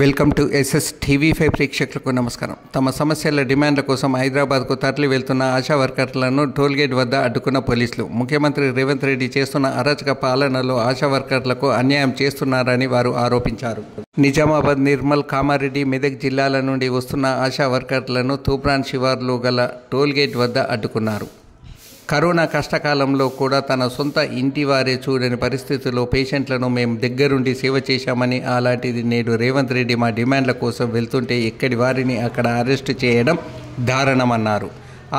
Welcome to SS TV5 ప్రేక్షకులకు నమస్కారం. తమ సమస్యల డిమాండ్ల కోసం హైదరాబాద్కు తరలి వెళ్తున్న ఆశా వర్కర్లను టోల్గేట్ వద్ద అడ్డుకున్న పోలీసులు. ముఖ్యమంత్రి రేవంత్ రెడ్డి చేస్తున్న అరాచక పాలనలో ఆశా వర్కర్లకు అన్యాయం చేస్తున్నారని వారు ఆరోపించారు. నిజామాబాద్, నిర్మల్, కామారెడ్డి, మెదక్ జిల్లాల నుండి వస్తున్న ఆశా వర్కర్లను తూప్రాన్ శివార్లో గల టోల్గేట్ వద్ద అడ్డుకున్నారు. కరోనా కష్టకాలంలో కూడా తన సొంత ఇంటి వారే చూడని పరిస్థితుల్లో పేషెంట్లను మేము దగ్గరుండి సేవ చేశామని, అలాంటిది నేడు రేవంత్ రెడ్డి మా డిమాండ్ల కోసం వెళ్తుంటే ఎక్కడి వారిని అక్కడ అరెస్టు చేయడం దారుణమన్నారు.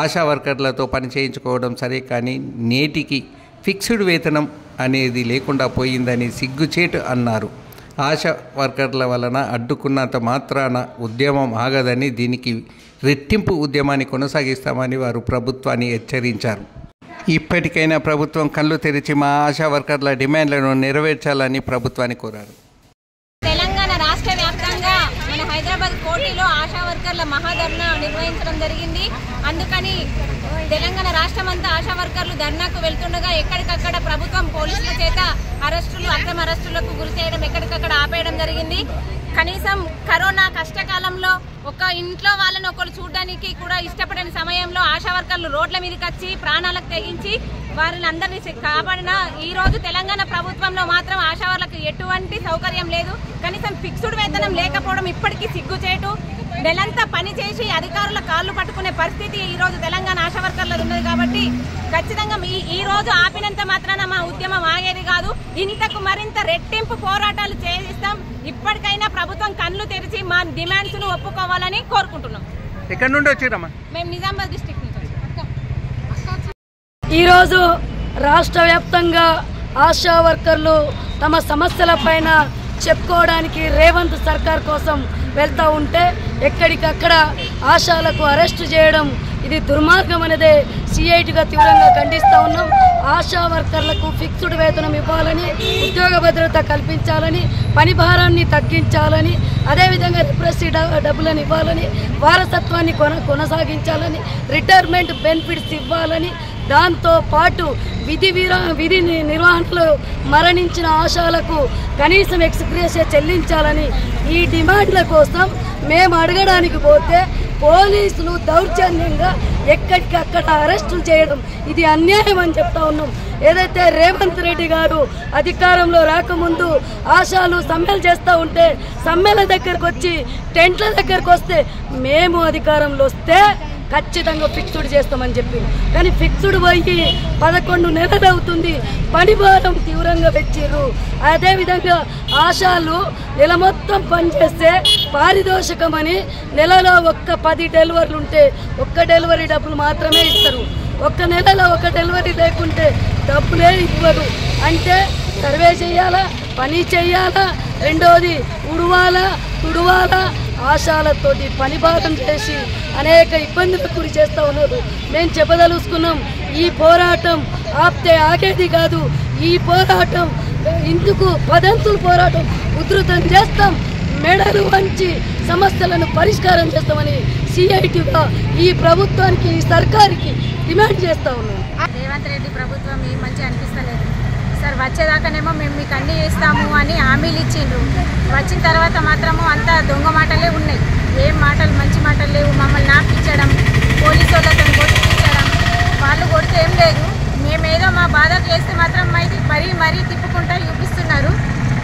ఆశా వర్కర్లతో పని చేయించుకోవడం సరే, కానీ నేటికి ఫిక్స్డ్ వేతనం అనేది లేకుండా పోయిందని సిగ్గుచేటు అన్నారు. ఆశా వర్కర్ల వలన అడ్డుకున్నంత మాత్రాన ఉద్యమం ఆగదని, దీనికి రెట్టింపు ఉద్యమాన్ని కొనసాగిస్తామని వారు ప్రభుత్వాన్ని హెచ్చరించారు. ఇప్పటికైనా ప్రభుత్వం కళ్ళు తెరిచి మా ఆశా వర్కర్ల డిమాండ్లను నెరవేర్చాలని ప్రభుత్వాన్ని కోరారు. తెలంగాణ రాష్ట్ర వ్యాప్తంగా మన హైదరాబాద్ కోటిలో ఆశా వర్కర్ల మహాధర్నా నిర్వహించడం జరిగింది. అందుకని తెలంగాణ రాష్ట్రం అంతా ఆశా వర్కర్లు ధర్నాకు వెళ్తుండగా ఎక్కడికక్కడ ప్రభుత్వం పోలీసుల చేత అరెస్టులు, అక్రమ అరెస్టులకు గురి చేయడం, ఎక్కడికక్కడ ఆపేయడం జరిగింది. కనీసం కరోనా కష్టకాలంలో ఒక ఇంట్లో వాళ్ళని ఒకరు చూడడానికి కూడా ఇష్టపడని సమయంలో ఆశా వర్కర్లు రోడ్ల మీదకి వచ్చి ప్రాణాలకు తెగించి వారిని అందరినీ కాపాడిన ఈ రోజు తెలంగాణ ప్రభుత్వంలో మాత్రం ఆశా వర్కర్లకు ఎటువంటి సౌకర్యం లేదు. కనీసం ఫిక్స్డ్ వేతనం లేకపోవడం ఇప్పటికీ సిగ్గుచేటు. నెలంతా పని చేసి అధికారుల కాళ్ళు పట్టుకునే పరిస్థితి ఈ రోజు తెలంగాణ ఆశా వర్కర్లది ఉన్నది. కాబట్టి ఖచ్చితంగా ఈ రోజు ఆపినంత మాత్రాన మా ఉద్యమం ఆగేది కాదు. ఇంతకు మరింత రెట్టింపు పోరాటాలు చేయిస్తాం. ఇప్పటికైనా ప్రభుత్వం కళ్ళు తెరిచి మా డిమాండ్స్ ను ఒప్పుకోవాలని కోరుకుంటున్నాం. ఎక్కడి నుండి వచ్చారమ్మా? మేము నిజామాబాద్ డిస్ట్రిక్ట్ నుంచి. ఈరోజు రాష్ట్ర వ్యాప్తంగా ఆశా వర్కర్లు తమ సమస్యల పైన చెప్పుకోవడానికి రేవంత్ సర్కార్ కోసం వెళ్తూ ఉంటే ఎక్కడికక్కడ ఆశాలకు అరెస్టు చేయడం ఇది దుర్మార్గం అనేదే సిఐటిగా తీవ్రంగా ఖండిస్తూ ఉన్నాం. ఆశా వర్కర్లకు ఫిక్స్డ్ వేతనం ఇవ్వాలని, ఉద్యోగ భద్రత కల్పించాలని, పని భారాన్ని తగ్గించాలని, అదేవిధంగా రిప్రెసీ డబ్బులను ఇవ్వాలని, వారసత్వాన్ని కొనసాగించాలని, రిటైర్మెంట్ బెనిఫిట్స్ ఇవ్వాలని, దాంతో పాటు విధి నిర్వహణలో మరణించిన ఆశాలకు కనీసం ఎక్స్గ్రేషియా చెల్లించాలని ఈ డిమాండ్ల కోసం మేము అడగడానికి పోతే పోలీసులు దౌర్జన్యంగా ఎక్కడికక్కడ అరెస్టులు చేయడం ఇది అన్యాయం అని చెప్తా ఉన్నాం. ఏదైతే రేవంత్ రెడ్డి గారు అధికారంలో రాకముందు ఆశాలు సమ్మెలు చేస్తూ ఉంటే సమ్మెల దగ్గరకు వచ్చి టెంట్ల దగ్గరకు వస్తే మేము అధికారంలో వస్తే ఖచ్చితంగా ఫిక్స్డ్ చేస్తామని చెప్పి, కానీ ఫిక్స్డ్ పోయి 11 నెలలు అవుతుంది. పని భారం తీవ్రంగా పెంచారు. అదేవిధంగా ఆశాలు నెల మొత్తం పనిచేస్తే పారితోషికం అని నెలలో 10 డెలివరీలు ఉంటే 1 డెలివరీ డబ్బులు మాత్రమే ఇస్తారు. 1 నెలలో 1 డెలివరీ లేకుంటే డబ్బులే ఇవ్వరు. అంటే సర్వే చేయాలా, పని చేయాలా, రెండోది ఉడవాలా, తుడవాలా, ఆశాలతోటి పని భాగం చేసి అనేక ఇబ్బందులకు గురి చేస్తూ ఉన్నారు. మేము చెప్పదలుచుకున్నాం, ఈ పోరాటం ఆపితే ఆగేది కాదు. ఈ పోరాటం ఇందుకు పదంతులు పోరాటం ఉధృతం చేస్తాం. మెడలు వంచి సమస్యలను పరిష్కారం చేస్తామని సిఐటిగా ఈ ప్రభుత్వానికి, ఈ సర్కారుకి డిమాండ్ చేస్తూ ఉన్నాం. రేవంత్ రెడ్డి ప్రభుత్వం ఏం మంచి అనిపిస్తలేదు సార్. వచ్చేదాకానేమో మేము మీకు అన్నీ చేస్తాము అని హామీలు ఇచ్చిండ్రు. వచ్చిన తర్వాత మాత్రము అంతా దొంగ మాటలే ఉన్నాయి. ఏం మాటలు, మంచి మాటలు లేవు. మమ్మల్ని నాపించడం, పోలీసు వాళ్ళతో కొట్టించడం, వాళ్ళు కొడితే ఏం లేదు. మేమేదో మా బాధ చేస్తే మాత్రం మరీ తిప్పుకుంటా చూపిస్తున్నారు.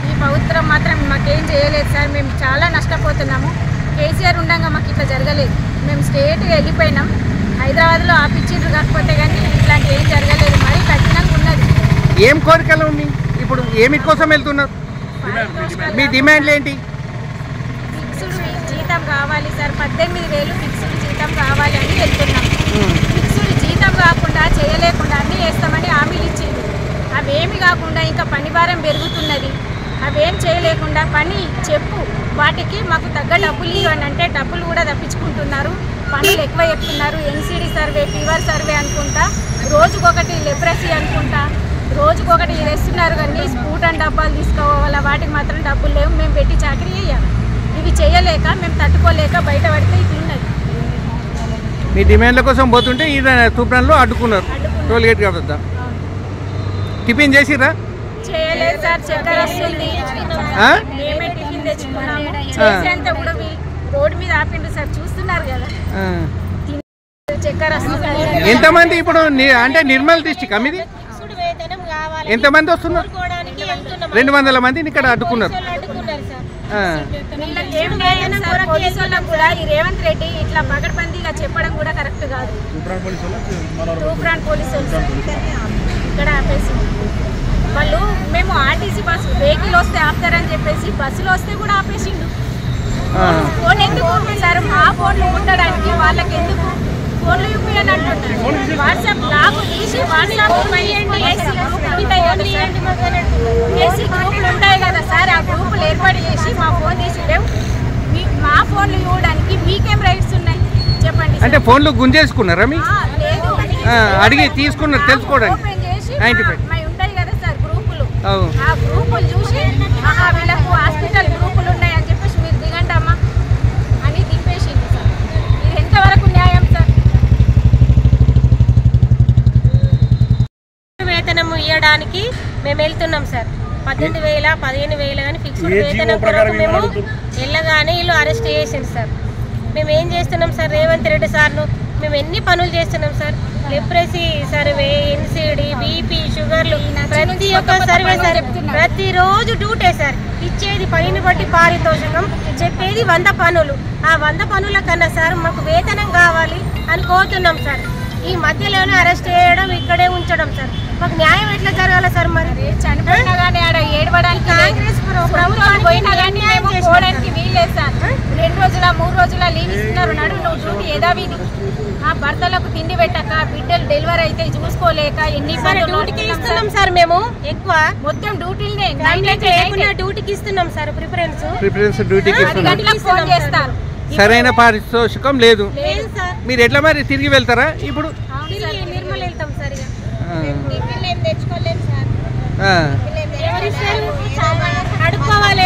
ఈ ప్రభుత్వం మాత్రం మాకేం చేయలేదు సార్. మేము చాలా నష్టపోతున్నాము. కేసీఆర్ ఉండగా మాకు ఇట్లా జరగలేదు. మేము స్టేట్గా వెళ్ళిపోయినాం. హైదరాబాద్లో ఆపిచ్చిండ్రు కాకపోతే కానీ ఇట్లాంటి ఏం జరగలేదు. మరీ కఠినంగా ఉన్నది. ఏం కోరికలు ఉన్నాయి? ఇప్పుడు ఏమిటి కోసం వెళ్తున్నారు? మీ డిమాండ్లు ఏంటి? ఫిక్స్డ్ జీతం కావాలి సార్. 18,000 ఫిక్స్డ్ జీతం కావాలి అని వెళ్తున్నాం. ఫిక్స్డ్ జీతం కాకుండా చేయలేకుండా అన్నీ చేస్తామని హామీలు ఇచ్చింది. అవేమి కాకుండా ఇంకా పని భారం పెరుగుతున్నది. అవేం చేయలేకుండా పని చెప్పు వాటికి మాకు తగ్గ డబ్బులు ఇవ్వండి అంటే డబ్బులు కూడా తప్పించుకుంటున్నారు. పనులు ఎక్కువ చెప్తున్నారు. ఎన్సీడీ సర్వే, ఫీవర్ సర్వే అనుకుంటా, రోజుకొకటి లెప్రసీ అనుకుంటా, రోజుకొకటి చేస్తున్నారు. కానీ స్కూట్ అండ్ డబ్బాలు తీసుకోవాలా, వాటికి మాత్రం డబ్బులు లేవు. మేము పెట్టి చాకరీ చేయాలి. ఇవి చేయలేక మేము తట్టుకోలేక బయట పడితే ఇట్లున్నది. మీ డిమాండ్ల కోసం పోతుంటే ఈ తూప్రాన్లో అడ్డుకున్నారు టోల్గేట్ కదా. టిఫిన్ చేసిరా? చేయలేదు సార్. చక్కెర వస్తుంది. మేమే టిఫిన్ పింఛన్ తెచ్చుకున్నాము. చేసేంత కూడా రోడ్డు మీద ఆపిండు సార్, చూస్తున్నారు కదా. చక్కెర ఎంతమంది ఇప్పుడు అంటే నిర్మల్ డిస్ట్రిక్ట్ మీది ఎంతమంది వస్తున్నారు? 200 మందిని ఇక్కడ అడ్డుకున్నారు. కూడా ఈ రేవంత్ రెడ్డి ఇట్లా పగడ్బందీగా చెప్పడం కూడా కరెక్ట్ కాదు. తూప్రాన్ పోలీసు ఇక్కడ ఆపేసి వాళ్ళు మేము ఆర్టీసీ బస్సు వెహికల్ వస్తే ఆపుతారని చెప్పేసి బస్సులో వస్తే కూడా ఆపేసిండు. ఫోన్ ఎందుకు సార్? మా ఫోన్లు ఉండడానికి వాళ్ళకి ఎందుకు ఫోన్లు చూపించని అంటున్నారు. వాట్సాప్ లాగు తీసి వాట్సాప్ ఏసీ గ్రూపులు ఉంటాయి కదా సార్, ఆ గ్రూపులు ఏర్పాటు చేసి మా ఫోన్ తీసి మా ఫోన్లు ఇవ్వడానికి మీకేం రైట్స్ ఉన్నాయి చెప్పండి. అంటే ఫోన్లు గుంజేసుకున్నారా? లేదు, అడిగి తీసుకున్నారు తెలుసుకోవడానికి. ఉంటాయి కదా సార్ గ్రూపులు, ఆ గ్రూపులు చూసి వీళ్ళకు హాస్పిటల్ గ్రూపులు ఉన్నాయి అని చెప్పేసి మీరు దిగండి అమ్మా అని దింపేసింది సార్. ఇది ఎంతవరకు న్యాయం సార్? వేతనము ఇవ్వడానికి మేము వెళ్తున్నాం సార్. 18,000 15,000 కానీ ఫిక్స్డ్ వేతనం కొరకు మేము వెళ్ళగానే వీళ్ళు అరెస్ట్ చేసింది సార్. మేము ఏం చేస్తున్నాం సార్? రేవంత్ రెడ్డి సార్ను మేము ఎన్ని పనులు చేస్తున్నాం sir. Leprosy survey, NCD, BP, షుగర్లు, ప్రతి ఒక్క సర్వే సార్. ప్రతిరోజు డ్యూటే సార్. ఇచ్చేది పనిని బట్టి పారితోషికం, చెప్పేది 100 పనులు. ఆ 100 పనుల కన్నా సార్ మాకు వేతనం కావాలి అని కోరుతున్నాం సార్. ఈ మధ్యలోనే అరెస్ట్ చేయడం, ఇక్కడే ఉంచడం సార్. మాకు న్యాయం ఎట్లా జరగాలి సార్? మరి చనిపోయినా కానీ ఆడ ఏడవడానికి కాంగ్రెస్ ప్రభుత్వం పోయినా కానీ పోవడానికి వీల్లేదు సార్. 2 రోజుల 3 రోజుల లీవ్ ఇస్తున్నారు. నడు నువ్వు డ్యూటీ యథావిధి. ఆ భర్తలకు తిండి పెట్టక, బిడ్డలు డెలివరీ అయితే చూసుకోలేక ఎన్ని డ్యూటీకి ఇస్తున్నాం సార్. మేము ఎక్కువ మొత్తం డ్యూటీలనే డ్యూటీకి ఇస్తున్నాం సార్. ప్రిఫరెన్స్ డ్యూటీకి ఫోన్ చేస్తారు. సరైన పారితోషికం లేదు. మీరు ఎట్లా మరి తిరిగి వెళ్తారా? ఇప్పుడు నిర్మల్ వెళ్తాం సార్. అడుక్కోవాలి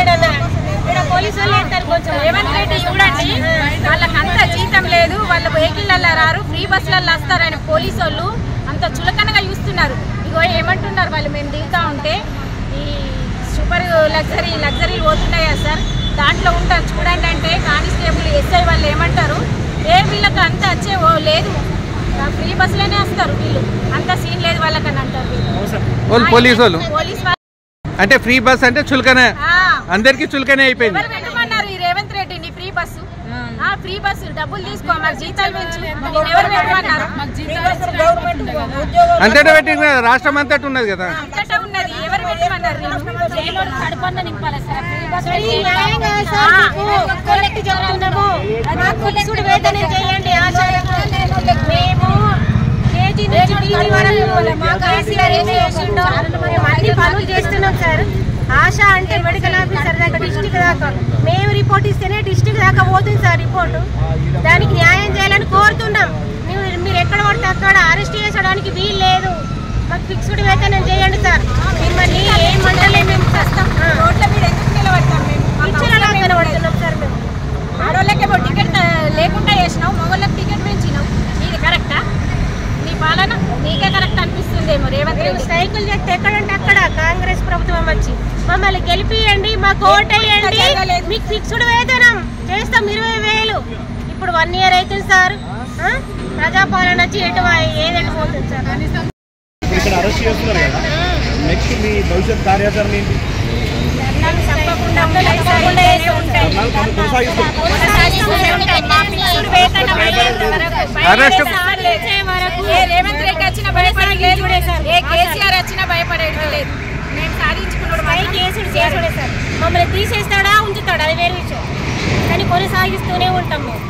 పోలీసు వాళ్ళు వెళ్తారు. కొంచెం రేవంత్ రెడ్డి చూడండి, వాళ్ళకంతా జీతం లేదు, వాళ్ళ వెహికల్లో రారు, ఫ్రీ బస్సులలో వస్తారని పోలీసు వాళ్ళు అంత చులకనగా చూస్తున్నారు. ఇగో ఏమంటున్నారు వాళ్ళు, మేము దిగుతా ఉంటే ఈ సూపర్ లగ్జరీ పోతున్నాయా సార్, దాంట్లో ఉంటారు చూడండి అంటే కానిస్టేబుల్ ఎస్ఐ వాళ్ళు ఏమంటారు, వీళ్ళకి అంత వచ్చే లేదు, ఫ్రీ బస్సులోనే వస్తారు వీళ్ళు, అంత సీన్ లేదు వాళ్ళకని అంటారు పోలీసు వాళ్ళు. అంటే ఫ్రీ బస్ అంటే చులకనే, అందరికి చులకనే అయిపోయింది. ఎవరు పెట్టమన్నారు ఈ రేవంత్ రెడ్డిని ఫ్రీ బస్సు? ఫ్రీ బస్సు డబ్బులు తీసుకో, మాకు జీతాలు పెంచు, ఎవరు పెట్టమన్నారు? అంతటా పెట్టి రాష్ట్రం అంతటా ఉన్నది కదా, అంతటా ఉన్నది, ఎవరు పెట్టమన్నారు? అన్ని పనులు చేస్తున్నాం సార్. ఆశ అంటే మెడికల్ ఆఫీసర్ దాకా, డిస్టిక్ దాకా మేము రిపోర్ట్ ఇస్తేనే డిస్టిక్ దాకా పోతుంది సార్ రిపోర్టు. దానికి న్యాయం చేయాలని కోరుతున్నాం. మీరు ఎక్కడ పడితే అక్కడ అరెస్ట్ చేసడానికి వీలు లేదు. మాకు ఫిక్స్డ్ వేతనం చేయండి సార్. మిమ్మల్ని ఏం మండలే మేము చేస్తాం. రోడ్ల మీద ఎందుకు నిలబడతాం? మేము నిలబడుతున్నాం సార్. మేము ఆడోళ్ళకేమో టికెట్ లేకుండా చేసినావు, మగోళ్ళకి టికెట్ పెంచినావు. ఇది కరెక్టా? నీ పాలన నీకే కరెక్ట్ అనిపిస్తుందేమో రేవంత్ రెడ్డి. సైకిల్ చేస్తే ఎక్కడంటే అక్కడ కాంగ్రెస్ ప్రభుత్వం వచ్చి మమ్మల్ని గెలిపియండి, మాకు ఓటేయండి, మీకు ఫిక్స్డ్ వేతనం చేస్తాం 20,000. ఇప్పుడు 1 year అవుతుంది సార్. ప్రజాపాలన వచ్చి ఏదైనా పోతుంది సార్. ఇక్కడ అరెస్ట్ చేస్తున్నారు కదా, నెక్స్ట్ మీ భవిష్యత్ కార్యాచరణ ఏంటి? రేవంత్ రెడ్డి వచ్చిన భయపడేది లేదు, ఏ కేసీఆర్ వచ్చినా భయపడేది లేదు. మేము సాధించుకున్నాడు చేసుడే సార్. మమ్మల్ని తీసేస్తాడా ఉంచుతాడా అది వేరే విషయం, కానీ కొనసాగిస్తూనే ఉంటాం మేము.